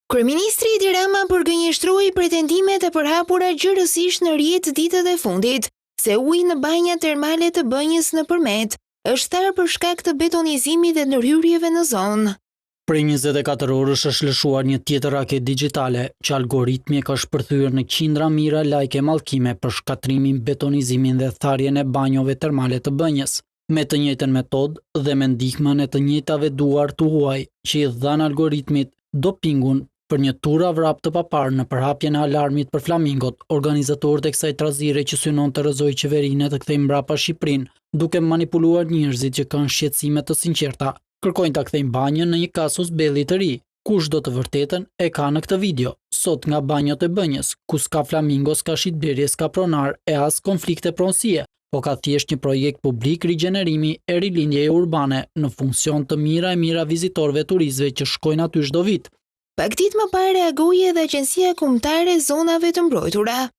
Kryeministri Edi Rama përgënjeshtroi pretendimet e përhapura gjërësisht në rrjet ditët e fundit, se uji në banjat termale të Bënjës në Përmet është tharë për shkak të betonizimit dhe ndërhyrjeve në zonë. Prej 24 orësh është lëshuar një tjetër raket digjitale që algoritmi ka shpërthyer në qindra mira lajke mallkime për shkatrimin, betonizimin dhe tharjen e banjove termale të Bënjës, me të njëjtën metodë dhe me ndihmën e të njëjtave duar të huaj që i dhan algoritmit dopingun për një tur avrap të paparë në përhapjen e alarmit për flamingot. Organizatorët e kësaj trazire që synon të rrëzojë qeverinë të kthejnë mbrapa Shqipërinë, duke manipuluar njerëzit që kanë shqetësime të sinqerta, kërkojnë ta kthejnë banjën në një kasus belli të ri. Kushdo të vërtetën e ka në këtë video. Sot nga banjot e Bënjës, ku s'ka flamingo, s'ka shitblerje, s'ka pronar e as konflikte pronësie, po ka thjesht një projekt publik rigjenerimi e rilindjeje urbane në funksion të mira e mira vizitorëve turistëve që shkojnë aty çdo vit. Pak ditë më parë reagoi edhe Agjencia Kombëtare e Zonave të Mbrojtura.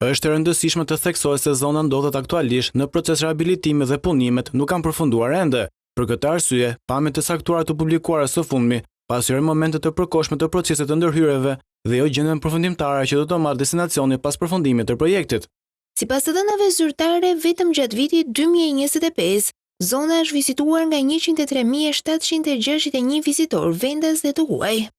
Është e rëndësishme të theksohet se zona ndodhet aktualisht në proces rehabilitimi dhe punimet nuk kanë përfunduar ende. Për këtë arsye, pamjet e saktuara të publikuara së fundmi pasojnë momente të përkohshme të procesit të ndërhyrjeve dhe jo gjendjen përfundimtare që do të marrë destinacioni pas përfundimit të projektit. Sipas të dhënave zyrtare, vetëm gjatë vitit 2025, zona është vizituar nga 103.761 vizitorë vendas dhe të huaj.